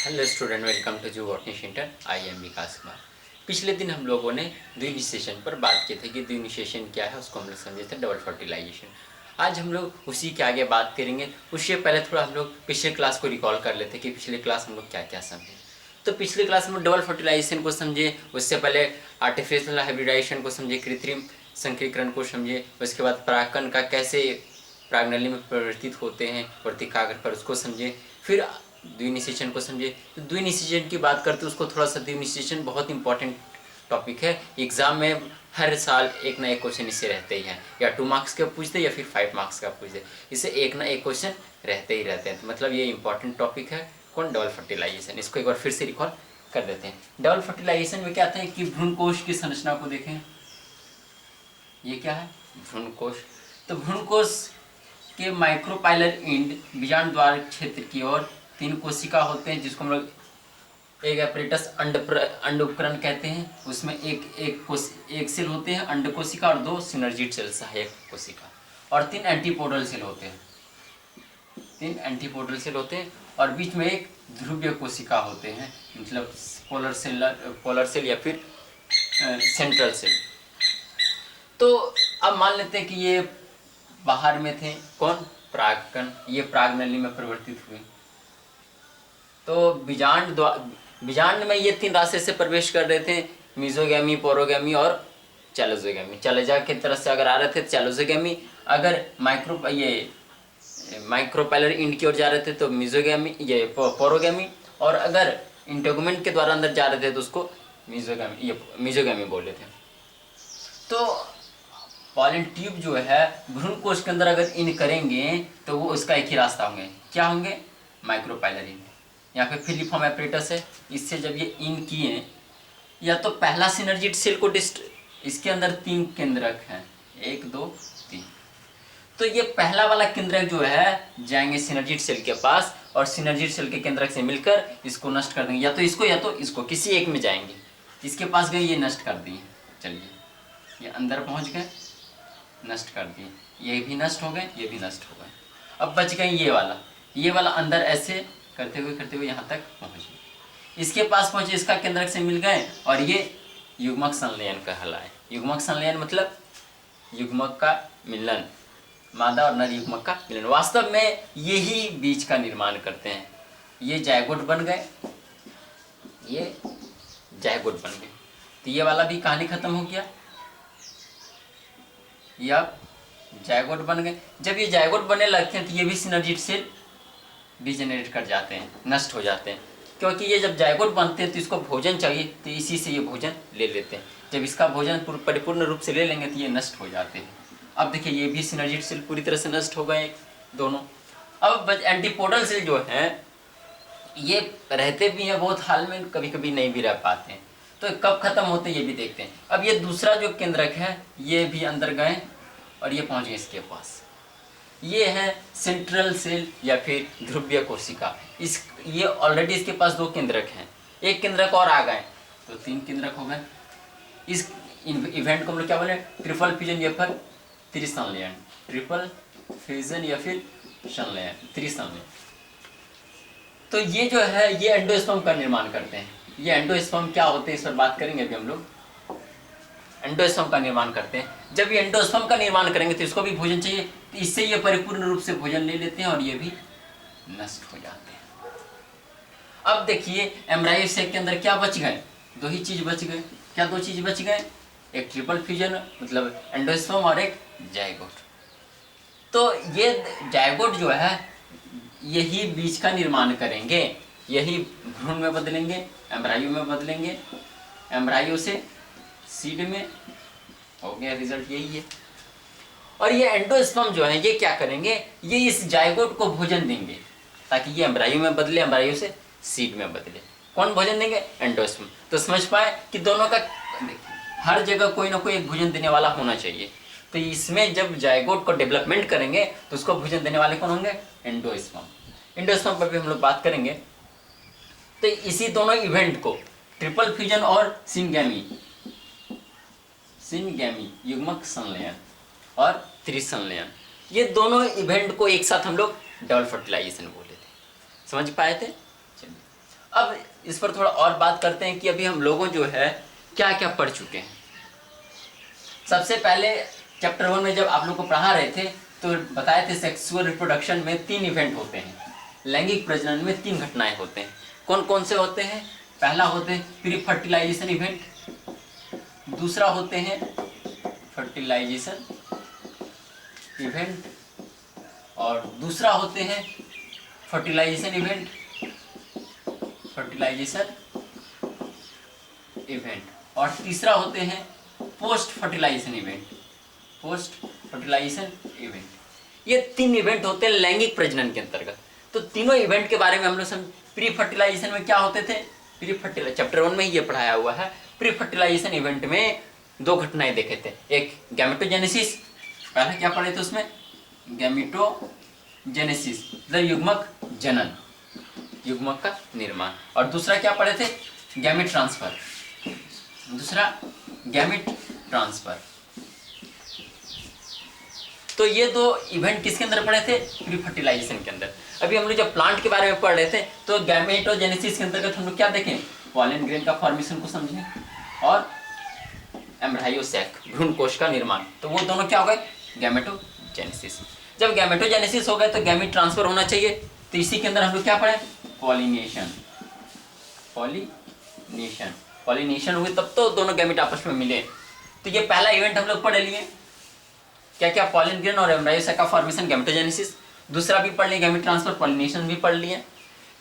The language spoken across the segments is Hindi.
हेलो स्टूडेंट, वेलकम टू जू बॉटनी सेंटर। आई एम विकास कुमार। पिछले दिन हम लोगों ने द्विनिषेचन पर बात की थी कि द्विनिषेचन क्या है, उसको हम लोग समझे थे डबल फर्टिलाइजेशन। आज हम लोग उसी के आगे बात करेंगे। उससे पहले थोड़ा हम लोग पिछले क्लास को रिकॉल कर लेते कि पिछले क्लास हम लोग क्या क्या समझे। तो पिछले क्लास में डबल फर्टिलाइजेशन को समझे, उससे पहले आर्टिफिशियल हाइब्रिडाइजेशन को समझे, कृत्रिम संकरीकरण को समझे, उसके बाद परागकण का कैसे प्रागनली में परिवर्तित होते हैं वर्तिकाग्र पर, उसको समझे। फिर द्विनिषेचन को समझे। तो द्विनिषेचन की बात करते हैं, उसको थोड़ा सा, द्विनिषेचन बहुत इंपॉर्टेंट टॉपिक है। एग्जाम में हर साल एक ना एक क्वेश्चन इससे रहते ही हैं, या 2 मार्क्स का पूछते या फिर 5 मार्क्स का पूछते, इससे एक ना एक क्वेश्चन रहते ही रहते हैं। तो मतलब ये इंपॉर्टेंट टॉपिक है। कौन? Double fertilization. इसको एक बार फिर से रिकॉल कर देते हैं। डबल फर्टिलाइजेशन में क्या आता है कि भ्रूणकोश की संरचना को देखें। ये क्या है? भ्रूणकोश। तो भ्रूणकोश के माइक्रोपाइलर इंड बीजांड द्वार क्षेत्र की ओर 3 कोशिका होते हैं, जिसको हम लोग एक एपरेटस अंड उपकरण कहते हैं। उसमें एक सेल होते हैं अंड कोशिका, और 2 सिनर्जिड सेल सहायक कोशिका, और 3 एंटीपोडल सेल होते हैं। 3 एंटीपोडल सेल होते हैं, और बीच में एक ध्रुवीय कोशिका होते हैं, मतलब पोलर सेल या फिर सेंट्रल सेल। तो अब मान लेते हैं कि ये बाहर में थे। कौन? परागकण। ये प्रागनली में परिवर्तित हुए। तो बीजांड में ये 3 रास्ते से प्रवेश कर रहे थे, मीजोगैमी, पोरोगैमी और चैलोजोगैमी। चैलोजा की तरफ से अगर आ रहे थे चैलोजोगैमी, अगर माइक्रोपाइलर इंड की ओर जा रहे थे तो मीजोगैमी, ये पोरोगैमी, और अगर इंटेगुमेंट के द्वारा अंदर जा रहे थे तो उसको मीजोगैमी बोल रहे थे। तो पॉलन ट्यूब जो है भ्रूणकोश के अंदर अगर इन करेंगे तो वो उसका एक ही रास्ता होंगे। क्या होंगे? माइक्रोपाइलर इन। यहाँ पे फिलिफॉर्म एपरेटस है, इससे जब ये इन किए, या तो पहला सिनर्जिड सेल को इसके अंदर 3 केंद्रक हैं, 1 2 3। तो ये पहला वाला केंद्रक जो है जाएंगे सिनर्जिड सेल के पास, और सिनर्जिड सेल के केंद्रक से मिलकर इसको नष्ट कर देंगे, या तो इसको किसी एक में जाएंगे। इसके पास गए, ये नष्ट कर दिए। चलिए, ये अंदर पहुंच गए, नष्ट कर दिए। ये भी नष्ट हो गए, ये भी नष्ट हो गए। अब बच गए ये वाला अंदर ऐसे करते हुए यहाँ तक पहुँच गए। इसके पास पहुँचे, इसका केंद्रक से मिल गए, और ये युग्मक संलयन कहलाए। युग्मक संलयन मतलब युग्मक का मिलन, मादा और नर युग्मक का मिलन। वास्तव में यही बीज का निर्माण करते हैं। ये जायगोट बन गए, ये जायगोट बन गए। तो ये वाला भी कहानी खत्म हो गया। ये अब जायगोट बन गए। जब ये जायगोट बनने लगते हैं तो ये भी सिनर्जिड सेल डिजेनरेट कर जाते हैं, नष्ट हो जाते हैं। क्योंकि ये जब जायगोट बनते हैं तो इसको भोजन चाहिए, तो इसी से ये भोजन ले लेते हैं। जब इसका भोजन परिपूर्ण रूप से ले लेंगे तो ये नष्ट हो जाते हैं। अब देखिए, ये भी सिनर्जिड सेल पूरी तरह से नष्ट हो गए दोनों। अब एंटीपोडल सेल जो है ये रहते भी हैं बहुत हाल में, कभी कभी नहीं भी रह पाते हैं। तो कब खत्म होते हैं ये भी देखते हैं। अब ये दूसरा जो केंद्रक है ये भी अंदर गए, और ये पहुंच गए इसके पास। ये है सेंट्रल सेल या फिर ध्रुवीय कोशिका। ये ऑलरेडी इसके पास 2 केंद्रक हैं, एक केंद्रक और आ गए तो 3 केंद्रक हो गए। इस इवेंट को हम लोग क्या बोले? ट्रिपल फ्यूजन या फिर त्रिसंलयन। ट्रिपल फ्यूजन या फिर संलयन, त्रिसंलयन। तो ये जो है ये एंडोस्पर्म का निर्माण करते हैं। ये एंडोस्पर्म क्या होते हैं इस पर बात करेंगे अभी हम लोग। एंडोस्पर्म का निर्माण करते हैं। जब ये एंडोस्पर्म का निर्माण करेंगे तो इसको भी भोजन चाहिए, तो इससे ये परिपूर्ण रूप से भोजन ले लेते हैं और ये भी नष्ट हो जाते हैं। अब देखिए, एम्ब्रायो सेल के अंदर क्या बच गए? 2 ही चीज बच गए। क्या 2 चीज बच गए? एक ट्रिपल फ्यूजन मतलब एंडोस्पर्म, और एक जायगोट। तो ये जायगोट जो है यही बीज का निर्माण करेंगे, यही भ्रूण में बदलेंगे, एम्ब्रायो में बदलेंगे, एम्ब्रायो से सीड में हो गया। रिजल्ट यही है। और ये एंडोस्पर्म जो है ये क्या करेंगे? ये इस जायगोट को भोजन देंगे ताकि ये एम्ब्रायो में बदले, एम्ब्रायो से सीड में बदले। कौन भोजन देंगे? एंडोस्पर्म। तो समझ पाए कि दोनों का हर जगह कोई ना कोई एक भोजन देने वाला होना चाहिए। तो इसमें जब जायगोट को डेवलपमेंट करेंगे तो उसको भोजन देने वाले कौन होंगे? एंडोस्पर्म। एंडोस्पर्म पर भी हम लोग बात करेंगे। तो इसी दोनों इवेंट को, ट्रिपल फ्यूजन और सिनगैमी युग्मक संलयन और त्रिसंलयन, ये दोनों इवेंट को एक साथ हम लोग डबल फर्टिलाइजेशन बोले थे। समझ पाए थे? चलिए, अब इस पर थोड़ा और बात करते हैं कि अभी हम लोगों जो है क्या क्या पढ़ चुके हैं। सबसे पहले चैप्टर 1 में जब आप लोग को पढ़ा रहे थे तो बताए थे सेक्सुअल रिप्रोडक्शन में 3 इवेंट होते हैं, लैंगिक प्रजनन में 3 घटनाएं होते हैं। कौन कौन से होते हैं? पहला होते हैं प्री फर्टिलाइजेशन इवेंट, दूसरा होते हैं फर्टिलाइजेशन इवेंट, और दूसरा होते हैं फर्टिलाइजेशन इवेंट, फर्टिलाइजेशन इवेंट, और तीसरा होते हैं post fertilization event, post fertilization event. ये 3 इवेंट होते हैं लैंगिक प्रजनन के अंतर्गत। तो तीनों इवेंट के बारे में हम लोग समझ। प्री फर्टिलाइजेशन में क्या होते थे? प्री फर्टिलाइजेशन चैप्टर 1 में ही ये पढ़ाया हुआ है। प्री फर्टिलाइजेशन इवेंट में 2 घटनाएं देखे थे, एक गैमेटोजेनेसिस, पहले क्या पढ़े थे उसमें? गैमेटोजेनेसिस मतलब युग्मक जनन, युग्मक का निर्माण, और दूसरा क्या पढ़े थे? गैमेट ट्रांसफर, दूसरा गैमेट ट्रांसफर। तो ये 2 इवेंट किसके अंदर पढ़े थे? प्री फर्टिलाइजेशन के अंदर। अभी हम लोग जब प्लांट के बारे में पढ़ रहे थे तो गैमेटोजेनेसिस के अंतर्गत हम लोग क्या देखें? पॉलन ग्रेन का फॉर्मेशन को समझें और एम्ब्रायो सैक, भ्रूण कोश का निर्माण। तो वो दोनों क्या हो गए? गैमेटोजेनेसिस। जब गैमेटोजेनेसिस हो गए तो गैमेट ट्रांसफर होना चाहिए, तो इसी के अंदर हम लोग क्या पढ़े? पॉलिनेशन, पॉलिनेशन, पॉलिनेशन हुए तब तो दोनों गैमेट आपस में मिले। तो ये पहला इवेंट हम लोग पढ़ लिए, क्या क्या? पॉलन ग्रेन और एम्ब्रायो सैक का फॉर्मेशन, गैमेटोजेनेसिस। दूसरा भी पढ़ लिए गैमेट ट्रांसफर, पॉलिनेशन भी पढ़ लिए।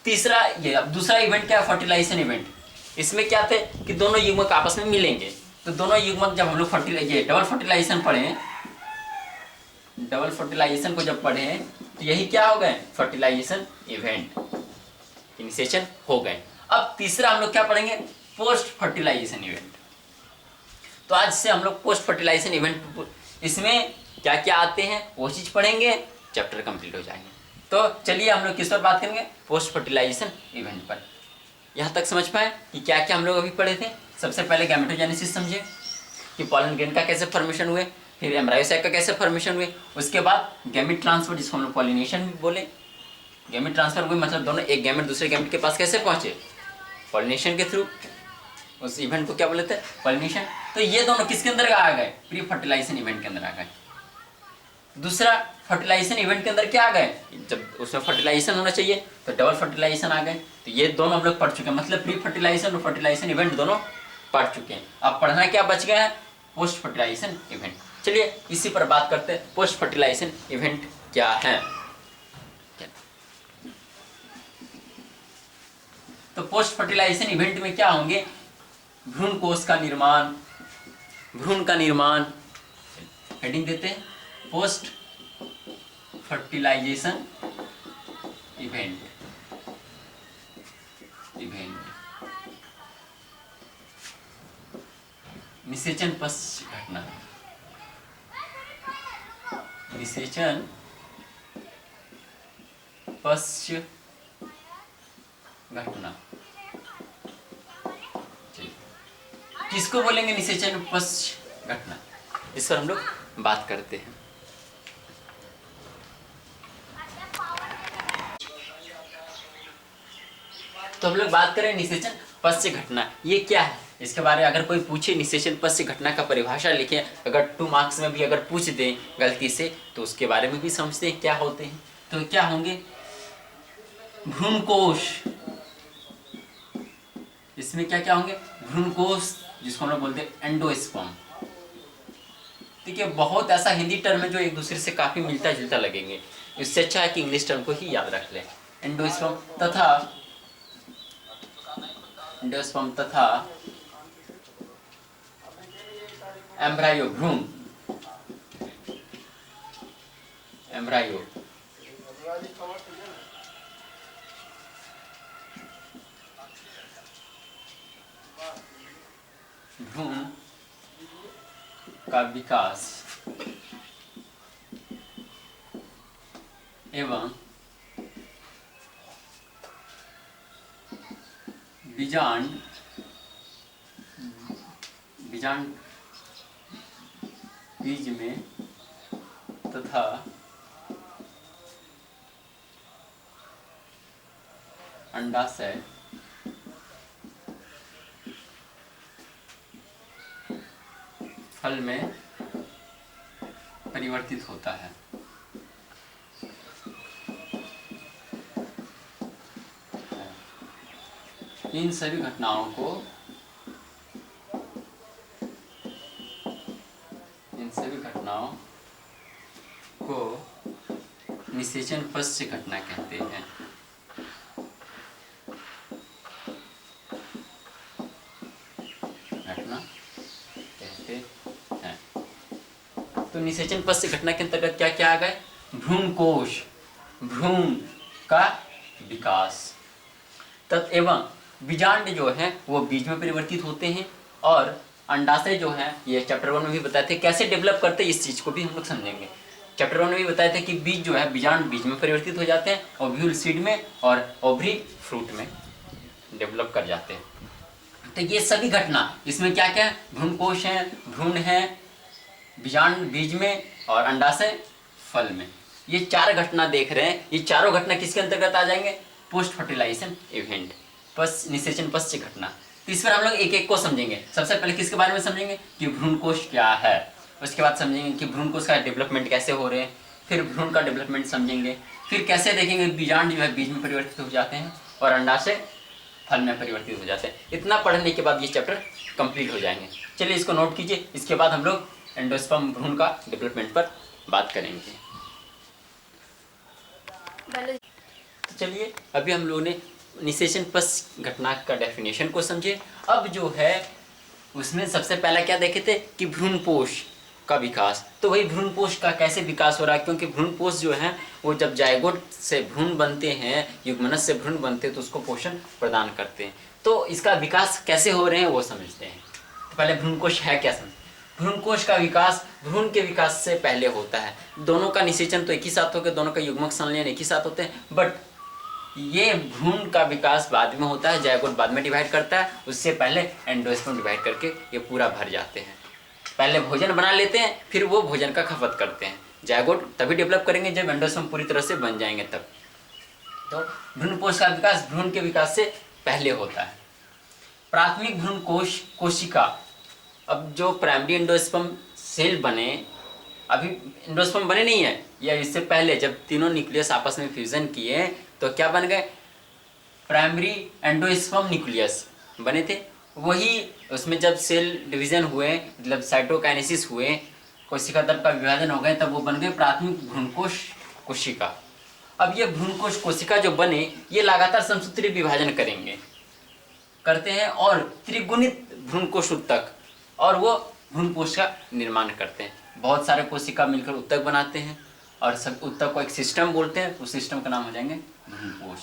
तीसरा ये, अब दूसरा इवेंट क्या है? Fertilization event. इसमें क्या थे कि दोनों युग्मक आपस में मिलेंगे, तो दोनों युग्मक जब हम लोग डबल फर्टिलाइजेशन पढ़े, डबल फर्टिलाइजेशन को जब पढ़े तो यही क्या हो गए? फर्टिलाइजेशन इवेंट, इनिशिएशन हो गए। अब तीसरा हम लोग क्या पढ़ेंगे? Post fertilization event. तो आज से हम लोग पोस्ट फर्टिलाइजेशन इवेंट, इसमें क्या क्या आते हैं वो चीज पढ़ेंगे, चैप्टर कंप्लीट हो जाएंगे। तो चलिए हम लोग किस पर बात करेंगे? पोस्ट फर्टिलाइजेशन इवेंट पर। यहाँ तक समझ पाए कि क्या क्या हम लोग अभी पढ़े थे? सबसे पहले गैमेटोजेनेसिस समझे कि पॉलन ग्रेन का कैसे फॉर्मेशन हुए, फिर एम्ब्रायो सैक का कैसे फॉर्मेशन हुए, उसके बाद गैमेट ट्रांसफर जिसको हम लोग पॉलिनेशन भी बोले। गैमेट ट्रांसफर हुए मतलब दोनों एक गैमेट दूसरे गैमेट के पास कैसे पहुंचे? पॉलिनेशन के थ्रू। उस इवेंट को क्या बोले थे? पॉलिनेशन। तो ये दोनों किसके अंदर आ गए? प्री फर्टिलाइजेशन इवेंट के अंदर आ गए। दूसरा फर्टिलाइजेशन इवेंट के अंदर क्या आ गए? जब उसमें फर्टिलाइजेशन होना चाहिए तो डबल फर्टिलाइजेशन आ गए। तो ये दोनों हम लोग पढ़ चुके हैं, मतलब प्री फर्टिलाइजेशन और फर्टिलाइजेशन इवेंट दोनों पढ़ चुके हैं। अब पढ़ना क्या बच गया है? Post fertilization event. चलिए इसी पर बात करते हैं, पोस्ट फर्टिलाइजेशन इवेंट क्या है। तो पोस्ट फर्टिलाइजेशन इवेंट में क्या होंगे? भ्रूण कोश का निर्माण, भ्रूण का निर्माण, हेडिंग देते हैं पोस्ट फर्टिलाइजेशन इवेंट, निषेचन पश्च घटना, निषेचन पश्च घटना। किसको बोलेंगे निषेचन पश्च घटना? इस पर हम लोग बात करते हैं। तो हम लोग बात करें निषेचन पश्च घटना, ये क्या है? इसके बारे में अगर कोई पूछे निषेचन पश्च घटना का परिभाषा लिखे, अगर 2 मार्क्स में भी अगर पूछ दें गलती से, तो उसके बारे में भी समझते हैं क्या होते हैं। तो क्या होंगे? भ्रूणकोश, इसमें क्या क्या होंगे? भ्रूणकोश, जिसको हम लोग बोलते हैं एंडोस्पर्म। ठीक है, बहुत ऐसा हिंदी टर्म है जो एक दूसरे से काफी मिलता जुलता लगेंगे, इससे अच्छा है कि इंग्लिश टर्म को ही याद रख लें। एंडोस्पर्म तथा एंडोस्पर्म तथा एम्ब्रायो, भ्रूण, एम्ब्रायो, भ्रूण का विकास एवं बीजांड, बीजांड बीज में तथा अंडाशय फल में परिवर्तित होता है। इन सभी घटनाओं को निषेचन पश्च घटना कहते हैं। तो निषेचन पश्च घटना के अंतर्गत क्या क्या आ गए? भ्रूण कोश, भ्रूण का विकास, तत् एवं बीजांड जो है वो बीज में परिवर्तित होते हैं, और अंडाशय जो है, ये चैप्टर 1 में भी बताए थे कैसे डेवलप करते हैं, इस चीज को भी हम लोग समझेंगे। चैप्टर 1 में भी बताए थे कि बीज जो है, बीजांड बीज में परिवर्तित हो जाते हैं, ओव्यूल सीड में और ओवरी फ्रूट में डेवलप कर जाते हैं। तो ये सभी घटना इसमें क्या क्या है? भ्रूण कोश है, भ्रूण है, बीजांड बीज में और अंडाशय फल में। ये 4 घटना देख रहे हैं, ये चारों घटना किसके अंतर्गत आ जाएंगे? पोस्ट फर्टिलाइजेशन इवेंट, निषेचन पश्च घटना। तो इस पर हम लोग एक एक को समझेंगे। सबसे पहले किसके बारे में समझेंगे कि भ्रूण कोश क्या है, उसके बाद समझेंगे कि भ्रूण कोश का डेवलपमेंट कैसे हो रहे हैं, फिर भ्रूण का डेवलपमेंट समझेंगे, फिर कैसे देखेंगे बीजांड जो है बीज में परिवर्तित हो जाते हैं और अंडाशय फल में परिवर्तित हो जाते हैं। इतना पढ़ने के बाद ये चैप्टर कंप्लीट हो जाएंगे। चलिए इसको नोट कीजिए, इसके बाद हम लोग एंडोस्पर्म भ्रूण का डेवलपमेंट पर बात करेंगे। तो चलिए अभी हम लोगों ने निषेचन पश्च घटना का डेफिनेशन को समझे। अब जो है उसमें सबसे पहला क्या देखे थे कि भ्रूणपोष का विकास। तो वही भ्रूणपोष का कैसे विकास हो रहा है, क्योंकि भ्रूणपोष जो है वो जब जायगोट से भ्रूण बनते हैं, युग्मनज से भ्रूण बनते हैं, तो उसको पोषण प्रदान करते हैं। तो इसका विकास कैसे हो रहे हैं वो समझते हैं। तो पहले भ्रूणकोश है क्या समझ। भ्रूणकोश का विकास भ्रूण के विकास से पहले होता है। दोनों का निषेचन तो एक ही साथ होकर, दोनों का युग्मक संलयन एक ही साथ होते हैं, बट ये भ्रूण का विकास बाद में होता है, जायगोट बाद में डिवाइड करता है, उससे पहले एंडोस्पर्म डिवाइड करके ये पूरा भर जाते हैं। पहले भोजन बना लेते हैं, फिर वो भोजन का खपत करते हैं। जायगोट तभी डेवलप करेंगे जब एंडोस्पर्म पूरी तरह से बन जाएंगे तब। तो भ्रूणकोश का विकास भ्रूण के विकास से पहले होता है। प्राथमिक भ्रूण कोश कोशिका, अब जो प्राइमरी एंडोस्पर्म सेल बने, अभी एंडोस्पर्म बने नहीं है, या इससे पहले जब तीनों न्यूक्लियस आपस में फ्यूजन किए तो क्या बन गए? प्राइमरी एंडोस्पर्म न्यूक्लियस बने थे। वही उसमें जब सेल डिवीजन हुए, मतलब साइटोकाइनेसिस हुए, कोशिका दल का विभाजन हो गए, तब वो बन गए प्राथमिक भ्रूणकोश कोशिका। अब ये भ्रूणकोश कोशिका जो बने, ये लगातार समसूत्री विभाजन करते हैं और त्रिगुणित भ्रूणकोश उत्तक, और वो भ्रूणकोश का निर्माण करते हैं। बहुत सारे कोशिका मिलकर उत्तक बनाते हैं और सब उत्तक को एक सिस्टम बोलते हैं, उस सिस्टम का नाम हो जाएंगे भ्रूणकोश।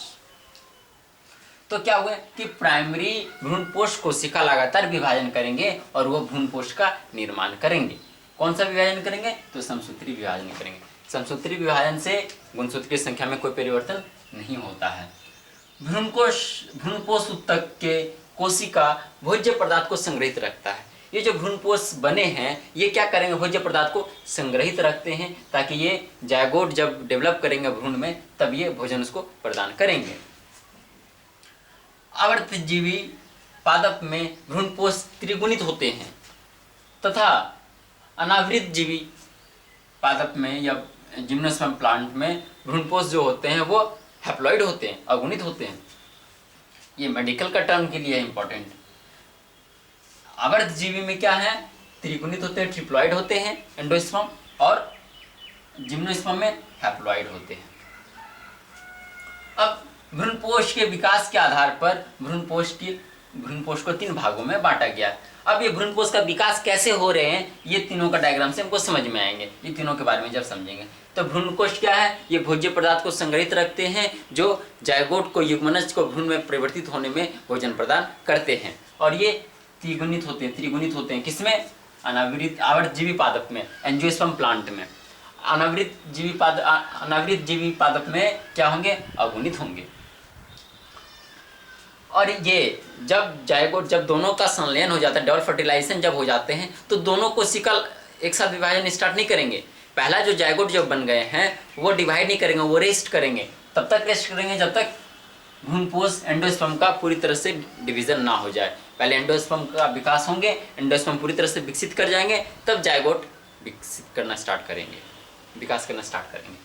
तो क्या हुआ कि प्राइमरी भ्रूणकोश कोशिका लगातार विभाजन करेंगे और वो भ्रूणकोश का निर्माण करेंगे। कौन सा विभाजन करेंगे? तो समसूत्री विभाजन करेंगे। समसूत्री विभाजन से गुणसूत्र की संख्या में कोई परिवर्तन नहीं होता है। भ्रूणकोश उत्तक के कोशिका भोज्य पदार्थ को संग्रहित रखता है। ये जो भ्रूणकोश बने हैं ये क्या करेंगे? भोज्य पदार्थ को संग्रहित रखते हैं, ताकि ये जायगोट जब डेवलप करेंगे भ्रूण में तब ये भोजन उसको प्रदान करेंगे। आवर्तजीवी पादप में भ्रूणकोश त्रिगुणित होते हैं, तथा अनावृत जीवी पादप में या जिम्नोस्पर्म प्लांट में भ्रूणकोश जो होते हैं वो हैप्लॉइड होते हैं, अगुणित होते हैं। ये मेडिकल का टर्म के लिए इंपॉर्टेंट। आवर्तजीवी में क्या है? त्रिगुणित होते हैं, ट्रिप्लॉइड होते हैं एंडोस्पर्म, और जिम्नोस्पर्म में हैप्लॉइड होते हैं। अब भ्रूणकोश के विकास के आधार पर भ्रूणकोश को 3 भागों में बांटा गया। अब ये भ्रूणकोश का विकास कैसे हो रहे हैं, ये तीनों का डायग्राम से हमको समझ में आएंगे। ये तीनों के बारे में जब समझेंगे तो भ्रूणकोश क्या है? ये भोज्य पदार्थ को संग्रहित रखते हैं, जो जायगोट को युग्मनज को भ्रूण में परिवर्तित होने में भोजन प्रदान करते हैं, और ये त्रिगुणित होते हैं किसमें? आवर्तजीवी पादप में, एंजियोस्पर्म प्लांट में। अनावृत जीवी पादप में क्या होंगे? अगुणित होंगे। और ये जब दोनों का संलयन हो जाता है, डबल फर्टिलाइजेशन जब हो जाते हैं, तो दोनों कोशिका एक साथ विभाजन स्टार्ट नहीं करेंगे। पहला जो जायगोट जब बन गए हैं वो डिवाइड नहीं करेंगे, वो रेस्ट करेंगे। तब तक रेस्ट करेंगे जब तक भ्रूणपोष एंडोस्पर्म का पूरी तरह से डिवीजन ना हो जाए। पहले एंडोस्पर्म का विकास होंगे, एंडोस्पर्म पूरी तरह से विकसित कर जाएंगे, तब जायगोट विकसित करना स्टार्ट करेंगे, विकास करना स्टार्ट करेंगे।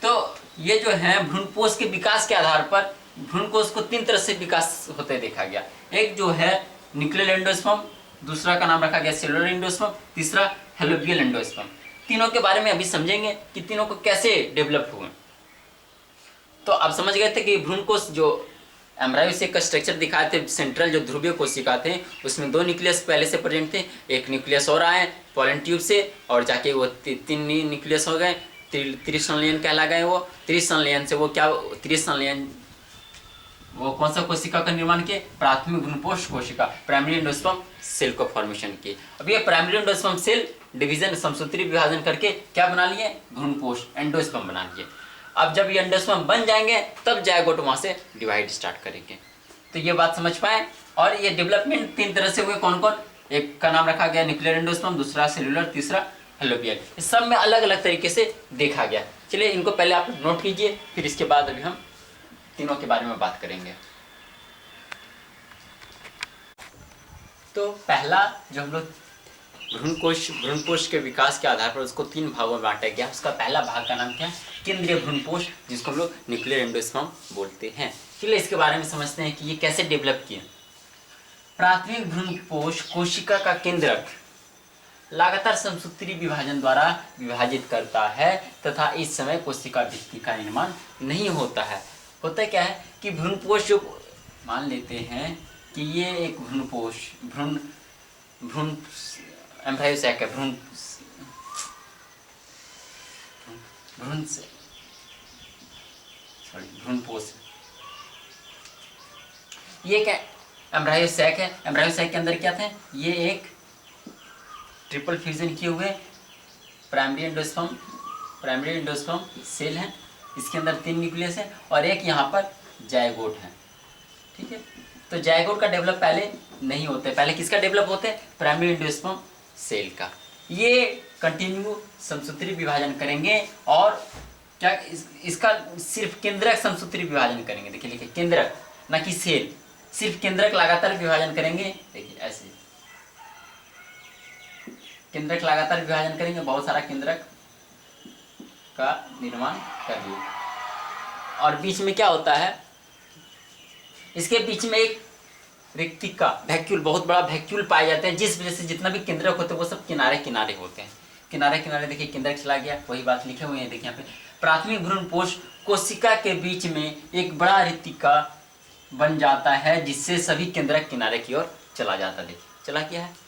तो ये जो है भ्रूणपोष के विकास के आधार पर भ्रूणकोष को 3 तरह से विकास होते देखा गया। एक जो है न्यूक्लियर एंडोस्पर्म, दूसरा का नाम रखा गया सेलुलर एंडोस्पर्म, तीसरा हेलोपियल एंडोस्पर्म। तीनों के बारे में अभी समझेंगे कि तीनों को कैसे डेवलप हुए। तो आप समझ गए थे कि भ्रूणकोष जो एम्ब्रायोसेक का स्ट्रक्चर दिखाए थे, सेंट्रल जो ध्रुवीय कोशिका थे उसमें 2 न्यूक्लियस पहले से प्रेजेंट थे, एक न्यूक्लियस और आए पोलन ट्यूब से और जाके वो 3 न्यूक्लियस हो गए, त्रिसंलयन कहला गए। वो त्रिसंलयन से वो क्या, त्रिसंलयन वो कौन सा कोशिका का निर्माण किए, प्राथमिक भ्रूणपोष कोशिका, प्राइमरी एंडोस्पर्म सेल को फॉर्मेशन किए। अब ये प्राइमरी एंडोस्पर्म सेल डिवीजन समसूत्री विभाजन करके क्या बना लिए, भ्रूणपोष एंडोस्पर्म बना लिए। अब जब ये एंडोस्पर्म बन जाएंगे तब जायगोट वहां से डिवाइड स्टार्ट करेंगे। तो ये बात समझ पाए। और ये डेवलपमेंट 3 तरह से हुए, कौन कौन, एक का नाम रखा गया न्यूक्लियर एंडोस्पर्म, दूसरा सेलुलर, तीसरा हेलोपियल। इस सब में अलग अलग तरीके से देखा गया। चलिए इनको पहले आप नोट कीजिए, फिर इसके बाद अभी हम तीनों के बारे में बात करेंगे। तो पहला जो हम लोग भ्रूणपोष के विकास के आधार पर उसको 3 भागों में बांटा गया। उसका पहला भाग का नाम क्या है, केंद्रीय भ्रूणपोष, जिसको हम लोग न्यूक्लियर एंडोस्पर्म बोलते हैं। चलिए इसके बारे में समझते हैं कि ये कैसे डेवलप किए। प्राथमिक भ्रूणपोष कोशिका का केंद्रक लगातार समसूत्री विभाजन द्वारा विभाजित करता है तथा इस समय कोशिका भित्ति का निर्माण नहीं होता है। होता क्या है कि भ्रूणपोष जो मान लेते हैं कि ये एक भ्रूणपोष भ्रूण एम्ब्रायोसैक है, भ्रूणपोष ये क्या एम्ब्रायोसैक है। एम्ब्रायोसैक के अंदर क्या थे, ये एक ट्रिपल फ्यूजन किए हुए प्राइमरी एंडोस्पर्म सेल है। इसके अंदर 3 न्यूक्लियस है और एक यहाँ पर जायगोट है। ठीक है, तो जायगोट का डेवलप पहले नहीं होता है। पहले किसका डेवलप होता है, प्राइमरी एंडोस्पर्म सेल का। ये कंटिन्यू समसूत्री विभाजन करेंगे और क्या इसका सिर्फ केंद्रक समसूत्री विभाजन करेंगे। देखिए लिखिए केंद्रक, ना कि सेल, सिर्फ केंद्रक लगातार विभाजन करेंगे। देखिए ऐसे केंद्रक लगातार विभाजन करेंगे, बहुत सारा केंद्रक का निर्माण करिए। और बीच में क्या होता है, इसके बीच में एक रिक्तिका वैक्यूल, बहुत बड़ा वैक्यूल पाए जाते हैं, जिस वजह से जितना भी केंद्रक होते हैं वो सब किनारे किनारे होते हैं। किनारे किनारे देखिए केंद्रक चला गया, वही बात लिखे हुए हैं। देखिए यहाँ पे प्राथमिक भ्रूणपोष कोशिका के बीच में एक बड़ा रिक्तिका बन जाता है, जिससे सभी केंद्रक किनारे की ओर चला जाता है। देखिए चला गया है।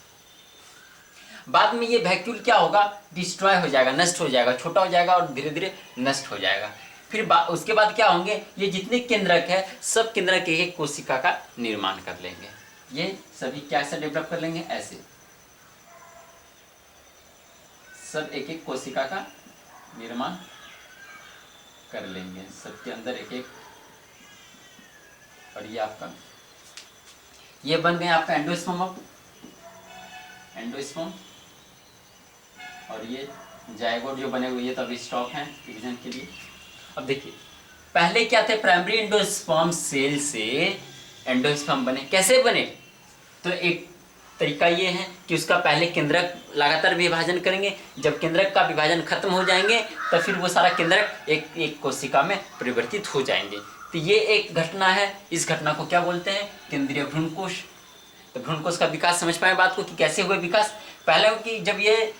बाद में ये वैक्यूल क्या होगा, डिस्ट्रॉय हो जाएगा, नष्ट हो जाएगा, छोटा हो जाएगा और धीरे धीरे नष्ट हो जाएगा। फिर उसके बाद क्या होंगे, ये जितने केंद्रक है सब केंद्रक एक कोशिका का निर्माण कर लेंगे। ये सभी कैसे डेवलप कर लेंगे, ऐसे सब एक एक कोशिका का निर्माण कर लेंगे, सबके अंदर एक एक। और ये आपका ये बन गए आपका एंडोस्पर्म और ये जायगोट जो बने हुए, ये तो अभी स्टॉक हैं डिवीजन के लिए। अब देखिए पहले क्या थे, प्राइमरी एंडोस्पर्म सेल से एंडोस्पर्म बने। कैसे बने, तो एक तरीका ये है कि उसका पहले केंद्रक लगातार विभाजन करेंगे, जब केंद्रक का विभाजन खत्म हो जाएंगे तो फिर वो सारा केंद्रक एक एक कोशिका में परिवर्तित हो जाएंगे। तो ये एक घटना है, इस घटना को क्या बोलते हैं, केंद्रीय भ्रूणकोष। तो भ्रूणकोष का विकास समझ पाए बात को कि कैसे हुए विकास। पहले कि जब ये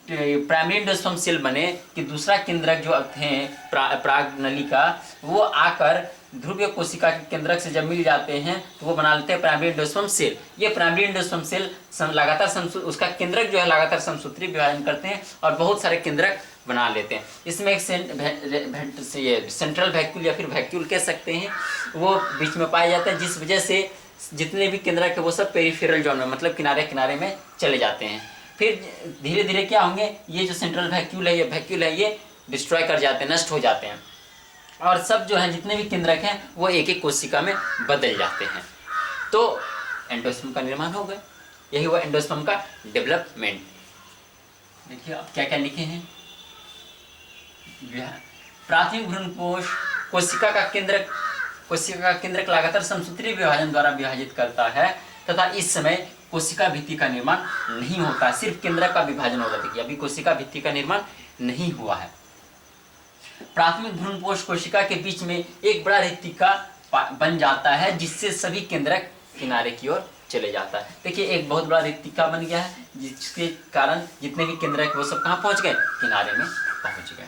प्राइमरी एंडोस्पर्म सेल बने कि दूसरा केंद्रक जो थे प्राग नली का, वो आकर ध्रुवीय कोशिका के केंद्रक से जब मिल जाते हैं तो वो बना लेते हैं प्राइमरी एंडोस्पर्म सेल। ये प्राइमरी एंडोस्पर्म सेल लगातार उसका केंद्रक जो है लगातार समसूत्री विभाजन करते हैं और बहुत सारे केंद्रक बना लेते हैं। इसमें एक सेंट्रल वैक्यूल या फिर वैक्यूल कह सकते हैं, वो बीच में पाया जाता है, जिस वजह से जितने भी केंद्रक है वो सब पेरिफेरल जोन में, मतलब किनारे किनारे में चले जाते हैं। फिर धीरे धीरे क्या होंगे, ये जो सेंट्रल वैक्यूल है ये डिस्ट्रॉय कर जाते हैं, नष्ट हो जाते हैं और सब जो है जितने भी केंद्रक हैं वो एक एक कोशिका में बदल जाते हैं। तो एंडोस्पर्म का निर्माण हो गया, यही हुआ एंडोस्पर्म का डेवलपमेंट। देखिए अब क्या क्या लिखे हैं, प्राथमिक भ्रूणपोष कोशिका का केंद्रक कोशिका का केंद्रक लगातार समसूत्री विभाजन द्वारा विभाजित करता है तथा इस समय कोशिका भित्ति का निर्माण नहीं होता, सिर्फ केंद्रक का विभाजन होता है। देखिए अभी कोशिका भित्ति का निर्माण नहीं हुआ है। प्राथमिक भ्रूणपोष कोशिका के बीच में एक बड़ा रिक्तिका बन जाता है जिससे सभी केंद्रक किनारे की ओर चले जाता है। देखिए एक बहुत बड़ा रिक्तिका बन गया है जिसके कारण जितने भी केंद्रक वो सब कहाँ पहुंच गए, किनारे में पहुंच गए।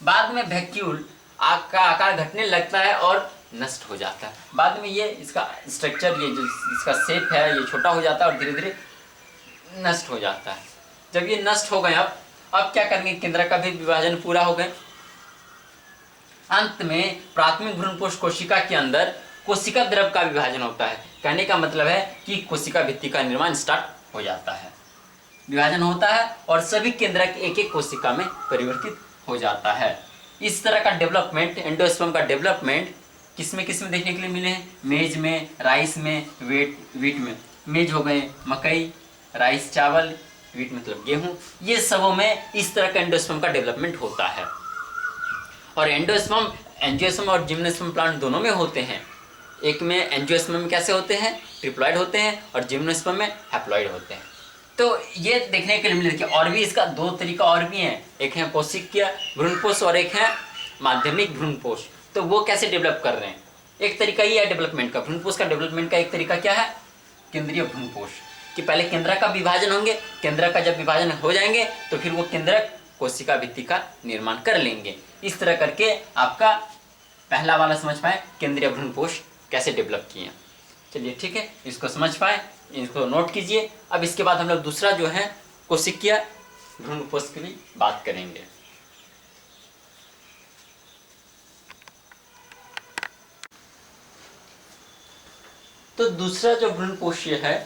बाद में वैक्यूल का आकार घटने लगता है और नष्ट हो जाता है। बाद में ये इसका स्ट्रक्चर, ये जो इसका शेप है ये छोटा हो जाता है और धीरे धीरे नष्ट हो जाता है। जब ये नष्ट हो गए अब क्या करेंगे, केंद्रक का भी विभाजन पूरा हो गए। अंत में प्राथमिक भ्रूणपोष कोशिका के अंदर कोशिका द्रव का विभाजन होता है। कहने का मतलब है कि कोशिका भित्ति का निर्माण स्टार्ट हो जाता है, विभाजन होता है और सभी केंद्रक एक एक कोशिका में परिवर्तित हो जाता है। इस तरह का डेवलपमेंट, एंडोस्पर्म का डेवलपमेंट किसमें किसमें देखने के लिए मिले हैं, मेज में, राइस में, वीट में। मेज हो गए मकई, राइस चावल, वीट मतलब गेहूं, ये सबों में इस तरह का एंडोस्पर्म का डेवलपमेंट होता है। और एंडोस्पर्म एंजियोस्पर्म और जिम्नोस्पर्म प्लांट दोनों में होते हैं। एक में एंजियोस्पर्म में कैसे होते हैं, ट्रिप्लॉइड होते हैं, और जिम्नोस्पर्म में हैप्लॉइड होते हैं। तो ये देखने के लिए मिले। देखिए और भी इसका दो तरीका और भी है, एक है कोशिकीय भ्रूणपोष और एक है माध्यमिक भ्रूणपोष। तो वो कैसे डेवलप कर रहे हैं, एक तरीका ये है डेवलपमेंट का, भ्रूणपोष का डेवलपमेंट का एक तरीका क्या है, केंद्रीय भ्रूणपोष, कि पहले केंद्रक का विभाजन होंगे, केंद्रक का जब विभाजन हो जाएंगे तो फिर वो केंद्रक कोशिका भित्ति का निर्माण कर लेंगे। इस तरह करके आपका पहला वाला समझ पाए केंद्रीय भ्रूणपोष कैसे डेवलप किए। चलिए ठीक है, इसको समझ पाए, इसको नोट कीजिए। अब इसके बाद हम लोग दूसरा जो है कोशिकीय भ्रूणपोष के लिए बात करेंगे। तो दूसरा जो भ्रूणपोषीय है,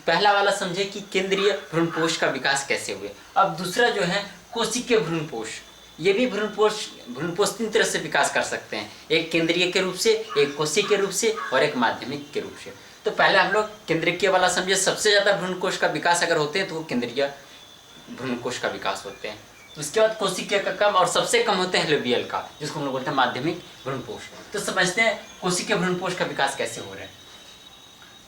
पहला वाला समझे कि केंद्रीय भ्रूणपोष का विकास कैसे हुए। अब दूसरा जो है कोशिकीय भ्रूणपोष, ये भी भ्रूणपोष तीन तरह से विकास कर सकते हैं, एक केंद्रीय के रूप से, एक कोशिकीय के रूप से और एक माध्यमिक के रूप से। तो पहले हम लोग केंद्रीय वाला समझे, सबसे ज्यादा भ्रूणकोष का विकास अगर होते हैं तो वो केंद्रीय भ्रूणकोष का विकास होते हैं। उसके बाद कोशिकीय का कम और सबसे कम होते हैं लोबियल का, जिसको हम लोग बोलते हैं माध्यमिक भ्रूणपोष। तो समझते हैं कोशिकीय भ्रूणपोष का विकास कैसे हो रहा है।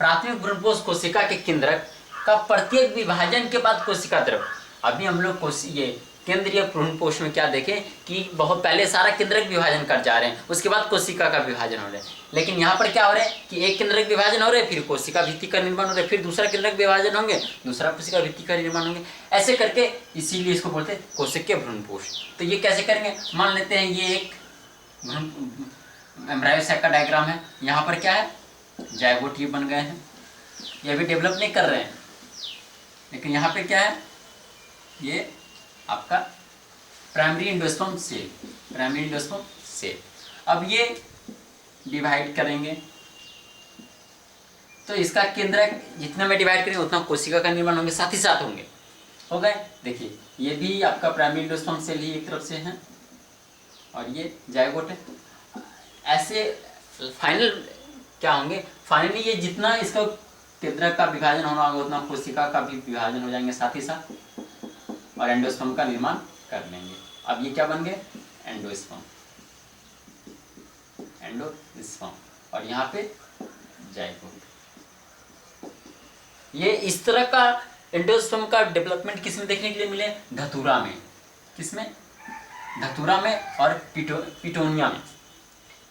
प्राथमिक भ्रूणपोष कोशिका के केंद्रक का प्रत्येक विभाजन के बाद कोशिका द्रव। अभी हम लोग ये केंद्रीय भ्रूणपोष में क्या देखें कि बहुत पहले सारा केंद्रक विभाजन कर जा रहे हैं, उसके बाद कोशिका का विभाजन हो रहा है। लेकिन यहाँ पर क्या हो रहा है कि एक केंद्रक विभाजन हो रहा है, फिर कोशिका भित्ति का निर्माण हो रहा है, फिर दूसरा केंद्रक विभाजन होंगे, दूसरा कोशिका भित्ति का निर्माण होंगे, ऐसे करके, इसीलिए इसको बोलते हैं कोशिकीय भ्रूणपोष। तो ये कैसे करेंगे, मान लेते हैं ये एक एम्ब्रायो सैक का डायग्राम है। यहाँ पर क्या है, जायगोट ये बन गए हैं, ये अभी डेवलप नहीं कर रहे हैं, लेकिन यहाँ पे क्या है, ये आपका primary endosperm cell, primary endosperm cell. अब ये डिवाइड करेंगे तो इसका केंद्रक जितना में डिवाइड करेंगे उतना कोशिका का निर्माण होंगे, साथ ही साथ होंगे, हो गए। देखिए ये भी आपका प्राइमरी एंडोस्पर्म सेल ही एक तरफ से है और ये जायगोट है। ऐसे फाइनल क्या होंगे, फाइनली ये जितना इसका केंद्रक का विभाजन होना होगा उतना कोशिका का भी विभाजन हो जाएंगे साथ ही साथ, और एंडोस्पर्म का निर्माण कर लेंगे। अब ये क्या बन गए, एंडोस्पर्म, एंडोस्पर्म, और यहाँ पे जायगोट। ये इस तरह का एंडोस्पर्म का डेवलपमेंट किसमें देखने के लिए मिले, धतूरा में। किसमें, धतूरा में और पिटोनिया में।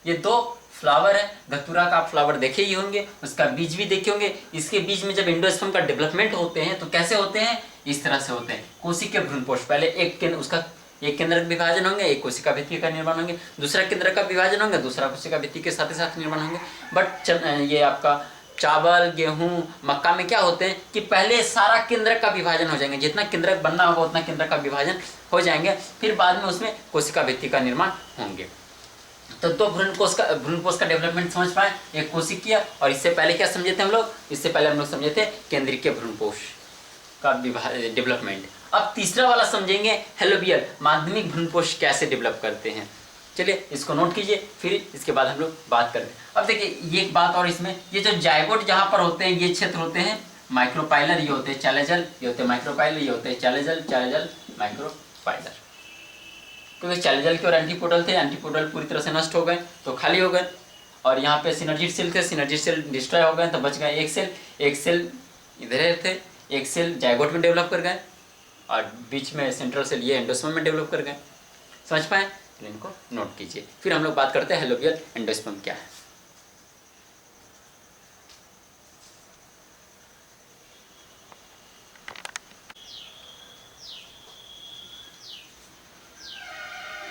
ये दो फ्लावर है, धतूरा का आप फ्लावर देखे ही होंगे, उसका बीज भी देखे होंगे। इसके बीज में जब एंडोस्पर्म का डेवलपमेंट होते हैं तो कैसे होते हैं, इस तरह से होते हैं। कोशिकीय भ्रूणपोष, पहले एक केंद्रक विभाजन होंगे, एक कोशिका भित्ति का निर्माण होंगे, दूसरा केंद्रक का विभाजन होंगे, दूसरा कोशिका भित्ति के साथ ही साथ निर्माण होंगे। बट ये आपका चावल, गेहूं, मक्का में क्या होते हैं कि पहले सारा केंद्रक का विभाजन हो जाएंगे, जितना केंद्रक बनना होगा उतना केंद्रक का विभाजन हो जाएंगे, फिर बाद में उसमें कोशिका भित्ति का निर्माण होंगे। तो दो भ्रूणपोष का डेवलपमेंट समझ पाए, एक कोशिकीय, और इससे पहले क्या समझे थे हम लोग, इससे पहले हम लोग समझे थे केंद्रीय भ्रूणपोष का डेवलपमेंट। अब तीसरा वाला समझेंगे हेलोबियल, माध्यमिक भ्रूणपोष कैसे डेवलप करते हैं। चलिए इसको नोट कीजिए, फिर इसके बाद हम लोग बात करें। अब देखिए ये एक बात और, इसमें ये जो जायगोट जहाँ पर होते हैं ये क्षेत्र होते हैं माइक्रोपाइलर, ये होते हैं चैलेजल, ये होते हैं माइक्रोपाइलर, ये होते हैं चैलेजल, चैलेजल माइक्रोपाइलर। क्योंकि चालीजल के और एंटीपोडल थे, एंटीपोडल पूरी तरह से नष्ट हो गए तो खाली हो गए, और यहाँ पे सिनर्जिड सेल थे, सिनर्जिड सेल डिस्ट्रॉय हो गए तो बच गए एक सेल इधर थे, एक सेल जाइगोट में डेवलप कर गए और बीच में सेंट्रल सेल ये एंडोस्पर्म में डेवलप कर गए। समझ पाए? तो इनको नोट कीजिए। फिर हम लोग बात करते हैं हेलोबियल एंडोस्पर्म क्या है।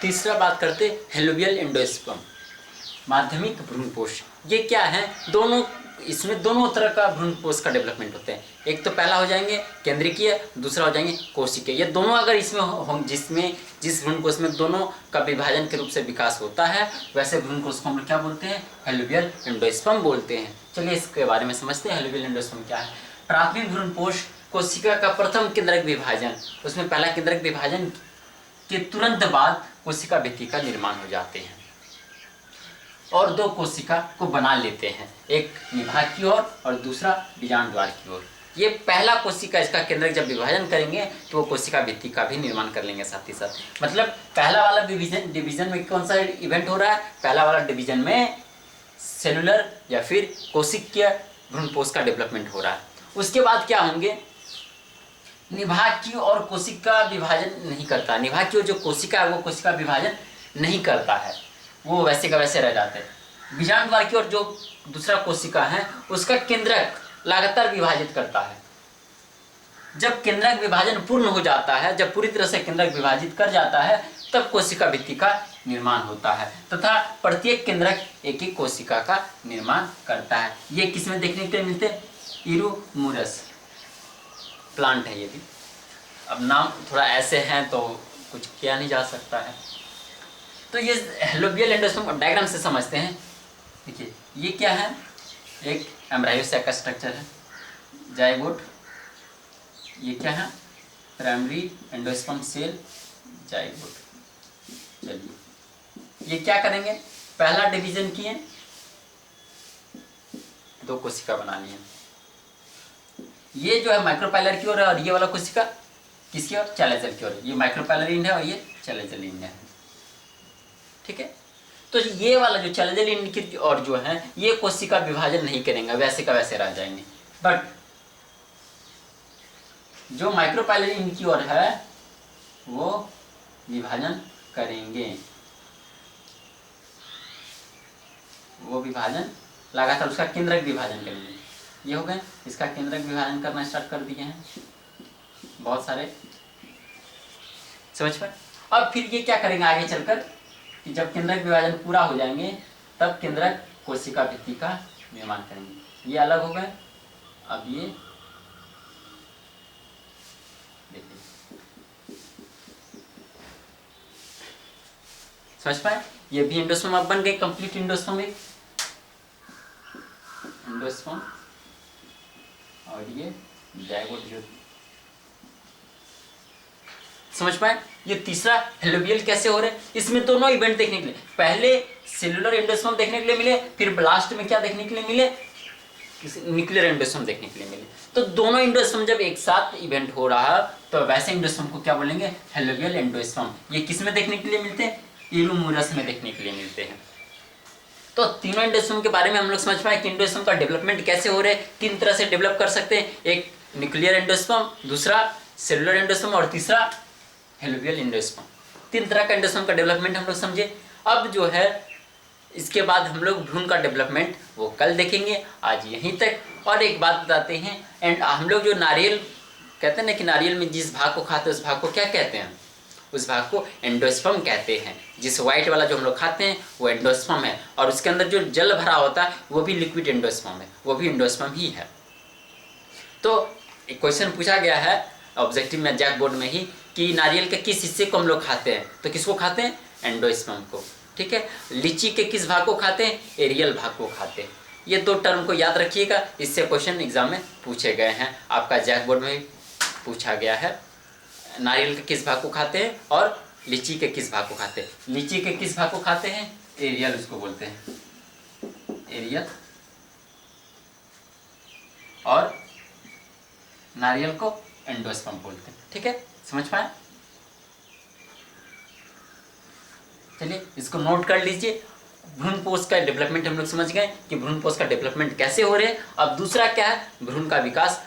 तीसरा बात करते हेलोबियल एंडोस्पर्म, माध्यमिक भ्रूणपोष। ये क्या है? दोनों, इसमें दोनों तरह का भ्रूणपोष का डेवलपमेंट होते हैं। एक तो पहला हो जाएंगे केंद्रिकीय, दूसरा हो जाएंगे कोशिकीय। ये दोनों अगर इसमें हो, जिस भ्रूणकोष में दोनों का विभाजन के रूप से विकास होता है, वैसे भ्रूणकोष को हम लोग क्या बोलते हैं? हेलोबियल एंडोस्पर्म बोलते हैं। चलिए इसके बारे में समझते हैं हेलोबियल एंडोस्पर्म क्या है। प्राथमिक भ्रूणपोष कोशिका का प्रथम केंद्रक विभाजन, उसमें पहला केंद्रक विभाजन के तुरंत बाद कोशिका भित्ति का निर्माण हो जाते हैं और दो कोशिका को बना लेते हैं, एक निभाग की ओर और दूसरा बीजांड द्वार की ओर। ये पहला कोशिका, इसका केंद्रक जब विभाजन करेंगे तो वो कोशिका भित्ति का भी निर्माण कर लेंगे साथ ही साथ। मतलब पहला वाला डिवीजन में कौन सा इवेंट हो रहा है? पहला वाला डिवीजन में सेलुलर या फिर कोशिकीय भ्रूणपोष का डेवलपमेंट हो रहा है। उसके बाद क्या होंगे? निभाग की ओर कोशिका विभाजन नहीं करता, निभाग की ओर जो कोशिका है वो कोशिका विभाजन नहीं करता है, वो वैसे का वैसे रह जाते हैं। बीजांड द्वार की ओर जो दूसरा कोशिका है उसका केंद्रक लगातार विभाजित करता है। जब केंद्रक विभाजन पूर्ण हो जाता है, जब पूरी तरह से केंद्रक विभाजित कर जाता है, तब कोशिका भित्ति का निर्माण होता है तथा प्रत्येक केंद्रक एक एक कोशिका का निर्माण करता है। ये किसमें देखने के लिए मिलते हैं? इरूमूरस प्लांट है ये भी। अब नाम थोड़ा ऐसे हैं तो कुछ किया नहीं जा सकता है। तो ये हेलोबियल एंडोस्पर्म डायग्राम से समझते हैं। देखिए ये क्या है? एक एम्ब्रायोसैक का स्ट्रक्चर है, जाइगोट। ये क्या है? Primary endosperm cell, zygote. चलिए ये क्या करेंगे? पहला डिवीजन किए, दो कोशिका बना लिए। ये जो है माइक्रोपाइलर की ओर है और ये वाला कोशिका किसकी ओर? चालीजल की ओर। ये माइक्रोपाइलर इंड है और ये चालीजल इंड है। ठीक है, तो ये वाला जो चालीजल इंड की ओर जो है ये कोशिका विभाजन नहीं करेंगे, वैसे का वैसे रह जाएंगे। बट जो माइक्रोपाइलर इंड की ओर है वो विभाजन करेंगे, वो विभाजन लगातार उसका केंद्रक विभाजन करेंगे। ये हो गए, इसका केंद्रक विभाजन करना स्टार्ट कर दिए हैं बहुत सारे। समझ पाए? अब फिर ये क्या करेंगे आगे चलकर कि जब केंद्रक विभाजन पूरा हो जाएंगे तब केंद्रक कोशिका भित्ति का निर्माण करेंगे। ये अलग हो गए। अब ये देखिए, समझ पाए? ये भी एंडोस्पर्म अब बन गए, कंप्लीट एंडोस्पर्म। एक एंडोस्पर्म और ये जाइगोट जो। समझ पाए? ये तीसरा हेलोबियल कैसे हो रहे हैं? इसमें दोनों इवेंट देखने के लिए, पहले सेलुलर एंडोस्पर्म देखने के लिए मिले, फिर लास्ट में क्या देखने के लिए मिले? न्यूक्लियर एंडोस्पर्म देखने के लिए मिले। तो दोनों एंडोस्पर्म जब एक साथ इवेंट हो रहा है तो वैसे एंडोस्पर्म को क्या बोलेंगे? Helobial endosperm. ये किस में देखने के लिए मिलते हैं? इरूमूरस में देखने के लिए मिलते हैं। तो तीनों एंडोस्पर्म के बारे में हम लोग समझ पाए कि एंडोस्पर्म का डेवलपमेंट कैसे हो रहे हैं। तीन तरह से डेवलप कर सकते हैं, एक न्यूक्लियर एंडोस्पर्म, दूसरा सेलुलर एंडोस्पर्म और तीसरा हेलोबियल एंडोस्पर्म। तीन तरह का एंडोस्पर्म का डेवलपमेंट हम लोग समझे। अब जो है इसके बाद हम लोग भ्रूण का डेवलपमेंट वो कल देखेंगे। आज यहीं तक। और एक बात बताते हैं, एंड हम लोग जो नारियल कहते हैं ना कि नारियल में जिस भाग को खाते हैं उस भाग को क्या कहते हैं? उस भाग को एंडोस्पर्म कहते हैं। जिस व्हाइट वाला जो हम लोग खाते हैं वो एंडोस्पर्म है, और उसके अंदर जो जल भरा होता है वो भी लिक्विड एंडोस्पर्म है, वो भी एंडोस्पर्म ही है। तो एक क्वेश्चन पूछा गया है ऑब्जेक्टिव में जैक बोर्ड में ही कि नारियल के किस हिस्से को हम लोग खाते हैं? तो किसको खाते हैं? एंडोस्पर्म को। ठीक है। लीची के किस भाग को खाते हैं? एरियल भाग को खाते हैं। ये दो टर्म को याद रखिएगा, इससे क्वेश्चन एग्जाम में पूछे गए हैं। आपका जैक बोर्ड में पूछा गया है नारियल के किस भाग को खाते हैं और लीची के किस भाग को खाते हैं। लीची के किस भाग को खाते हैं? एरियल उसको बोलते हैं, एरियल। और नारियल को एंडोस्पर्म बोलते हैं। ठीक है, समझ पाए? चलिए इसको नोट कर लीजिए। भ्रूणपोष का डेवलपमेंट हम लोग समझ गए कि भ्रूणपोष का डेवलपमेंट कैसे हो रहे हैं। अब दूसरा क्या है, भ्रूण का विकास,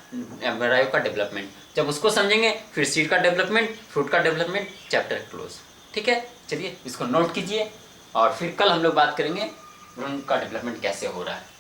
एम्ब्रायो का डेवलपमेंट। जब उसको समझेंगे फिर सीड का डेवलपमेंट, फ्रूट का डेवलपमेंट, चैप्टर क्लोज। ठीक है, चलिए इसको नोट कीजिए और फिर कल हम लोग बात करेंगे भ्रूण का डेवलपमेंट कैसे हो रहा है।